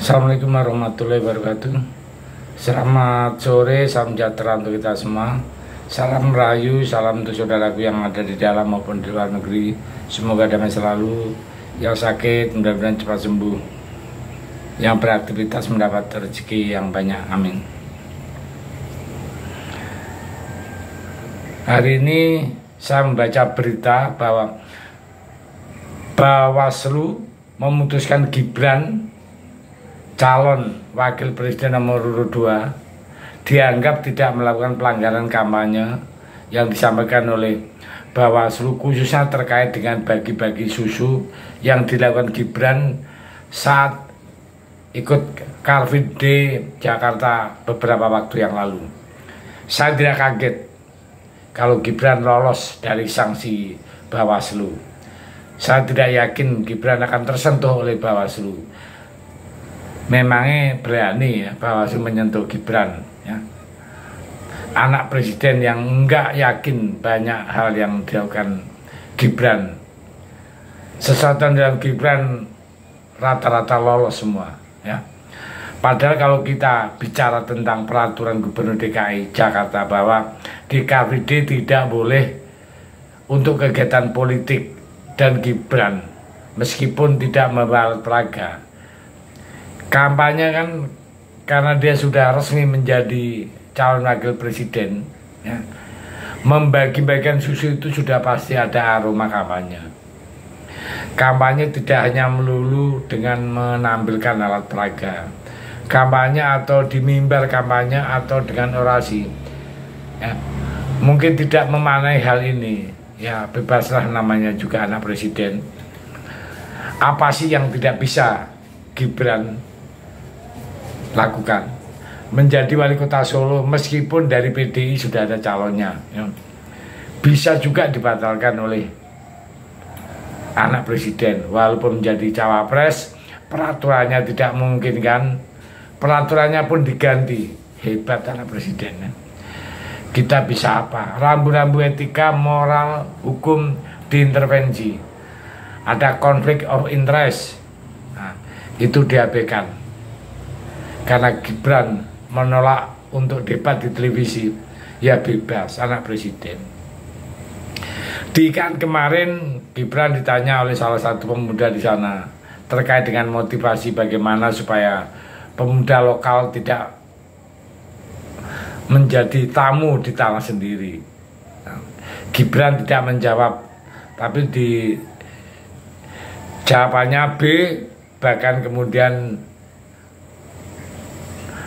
Assalamualaikum warahmatullahi wabarakatuh. Selamat sore, salam sejahtera untuk kita semua. Salam rayu, salam untuk saudaraku yang ada di dalam maupun di luar negeri. Semoga damai selalu. Yang sakit mudah-mudahan cepat sembuh. Yang beraktivitas mendapat rezeki yang banyak, amin. Hari ini saya membaca berita bahwa Bawaslu memutuskan Gibran calon wakil presiden nomor urut 2 dianggap tidak melakukan pelanggaran kampanye yang disampaikan oleh Bawaslu, khususnya terkait dengan bagi-bagi susu yang dilakukan Gibran saat ikut Car Free Day Jakarta beberapa waktu yang lalu. Saya tidak kaget kalau Gibran lolos dari sanksi Bawaslu. Saya tidak yakin Gibran akan tersentuh oleh Bawaslu. Memangnya berani ya Bawaslu menyentuh Gibran ya. Anak presiden yang enggak yakin banyak hal yang dilakukan Gibran. Sesuatu dalam Gibran rata-rata lolos semua ya. Padahal kalau kita bicara tentang peraturan Gubernur DKI Jakarta bahwa di Car Free Day tidak boleh untuk kegiatan politik dan Gibran meskipun tidak membawa alat peraga. Kampanye kan karena dia sudah resmi menjadi calon wakil presiden ya, membagi-bagikan susu itu sudah pasti ada aroma kampanye. Kampanye tidak hanya melulu dengan menampilkan alat peraga, kampanye atau di mimbar kampanye atau dengan orasi ya. Mungkin tidak memaknai hal ini ya, bebaslah, namanya juga anak presiden. Apa sih yang tidak bisa Gibran lakukan? Menjadi wali kota Solo meskipun dari PDI sudah ada calonnya ya. Bisa juga dibatalkan oleh anak presiden walaupun menjadi cawapres. Peraturannya tidak memungkinkan, peraturannya pun diganti. Hebat anak presiden ya. Kita bisa apa? Rambu-rambu etika, moral, hukum diintervensi. Ada konflik of interest, nah, itu diabaikan karena Gibran menolak untuk debat di televisi. Ya bebas, anak presiden. Di kan kemarin Gibran ditanya oleh salah satu pemuda di sana terkait dengan motivasi bagaimana supaya pemuda lokal tidak menjadi tamu di tanah sendiri. Nah, Gibran tidak menjawab, tapi di jawabannya B, bahkan kemudian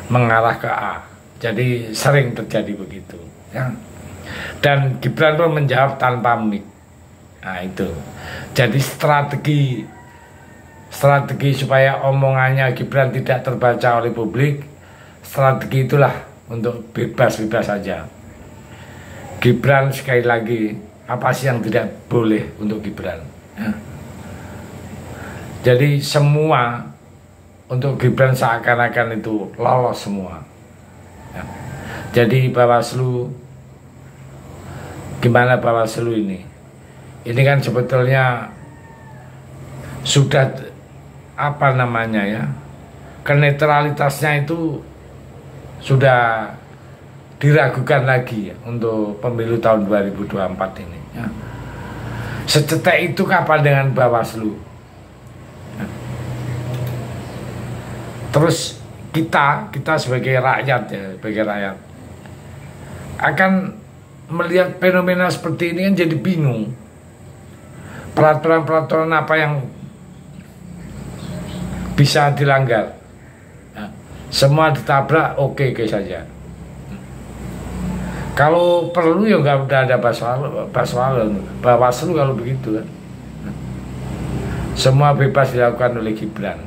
mengarah ke A. Jadi sering terjadi begitu ya. Dan Gibran pun menjawab tanpa mic. Nah itu. Jadi strategi supaya omongannya Gibran tidak terbaca oleh publik. Strategi itulah untuk bebas-bebas saja. Gibran sekali lagi, apa sih yang tidak boleh untuk Gibran ya? Jadi semua untuk Gibran seakan-akan itu lolos semua ya. Jadi Bawaslu, gimana Bawaslu ini? Ini kan sebetulnya sudah apa namanya ya, kenetralitasnya itu sudah diragukan lagi ya, untuk pemilu tahun 2024 ini ya. Secetek itu kapan dengan Bawaslu ya. Terus kita sebagai rakyat ya, sebagai rakyat akan melihat fenomena seperti ini kan jadi bingung. Peraturan-peraturan apa yang bisa dilanggar ya, semua ditabrak oke saja. Kalau perlu ya nggak udah ada Bawaslu kalau begitu kan. Semua bebas dilakukan oleh Gibran.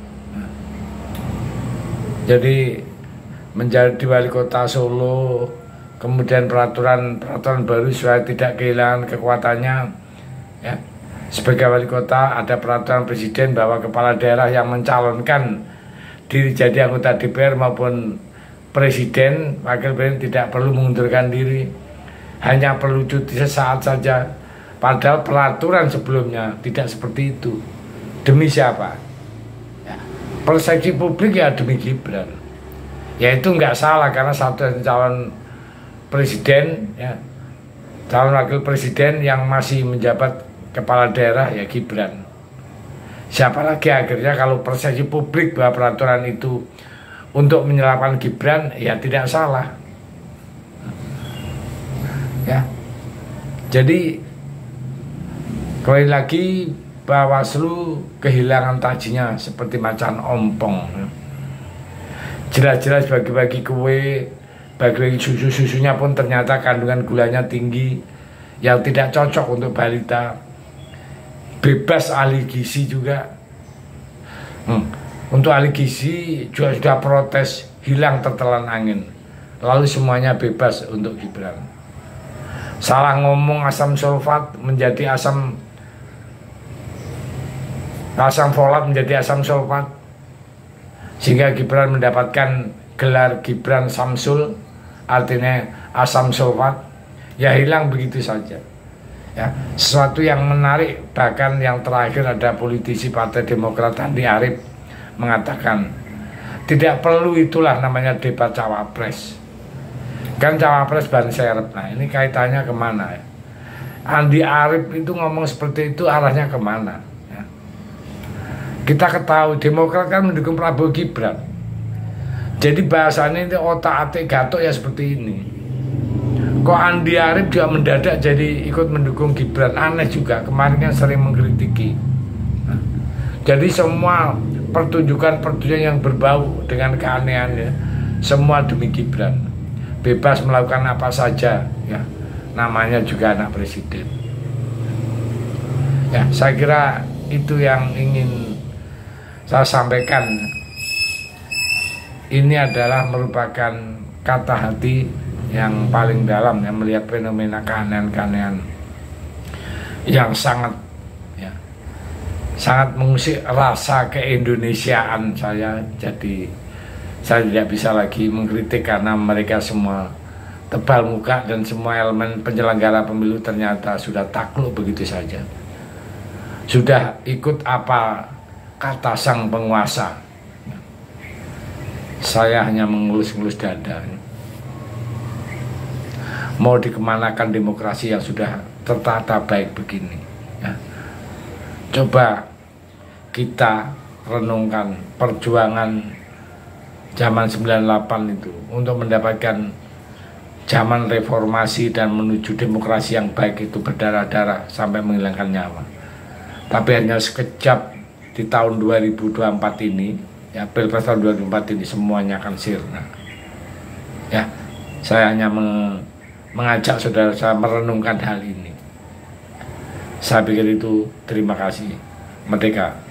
Jadi menjadi wali kota Solo, kemudian peraturan baru supaya tidak kehilangan kekuatannya ya. Sebagai wali kota ada peraturan presiden bahwa kepala daerah yang mencalonkan diri jadi anggota DPR maupun presiden, wakil presiden tidak perlu mengundurkan diri, hanya perlu cuti sesaat saja. Padahal peraturan sebelumnya tidak seperti itu. Demi siapa? Ya. persepsi publik ya demi Gibran. Ya itu nggak salah karena satu calon presiden, ya, calon wakil presiden yang masih menjabat kepala daerah ya Gibran. Siapa lagi akhirnya kalau persepsi publik bahwa peraturan itu untuk menyelamatkan Gibran ya tidak salah. Ya. Jadi kembali lagi Bawaslu kehilangan tajinya seperti macan ompong. Jelas-jelas bagi-bagi kue, bagi-bagi susu-susunya pun ternyata kandungan gulanya tinggi yang tidak cocok untuk balita. Bebas ahli gizi juga. Untuk ahli gizi juga sudah protes, hilang tertelan angin. Lalu semuanya bebas untuk Gibran. Salah ngomong asam sulfat menjadi asam folat menjadi asam sulfat, sehingga Gibran mendapatkan gelar Gibran Samsul, artinya asam sulfat. Ya hilang begitu saja. Ya, sesuatu yang menarik, bahkan yang terakhir ada politisi Partai Demokrat Andi Arief mengatakan tidak perlu itulah namanya debat cawapres. Kan cawapres ban serep. Nah ini kaitannya kemana ya? Andi Arief itu ngomong seperti itu arahnya kemana ya? Kita ketahui Demokrat kan mendukung Prabowo Gibran. Jadi bahasanya itu otak-atik Gatot ya seperti ini. Kok Andi Arief juga mendadak jadi ikut mendukung Gibran, aneh juga. Kemarin kan sering mengkritiki. Nah, jadi semua pertunjukan yang berbau dengan keanehannya semua demi Gibran. Bebas melakukan apa saja ya, namanya juga anak presiden. Ya, saya kira itu yang ingin saya sampaikan. Ini adalah merupakan kata hati yang paling dalam yang melihat fenomena keanehan-keanehan yang sangat ya, sangat mengusik rasa keindonesiaan saya. Jadi saya tidak bisa lagi mengkritik karena mereka semua tebal muka dan semua elemen penyelenggara pemilu ternyata sudah takluk begitu saja. Sudah ikut apa kata sang penguasa. Saya hanya mengelus-ngelus dada. Mau dikemanakan demokrasi yang sudah tertata baik begini ya. Coba kita renungkan perjuangan zaman 98 itu untuk mendapatkan zaman reformasi dan menuju demokrasi yang baik itu berdarah-darah sampai menghilangkan nyawa. Tapi hanya sekejap di tahun 2024 ini ya, Pilpres tahun 2024 ini semuanya akan sirna. Ya, saya hanya mengajak saudara saya merenungkan hal ini. Saya pikir itu. Terima kasih. Merdeka.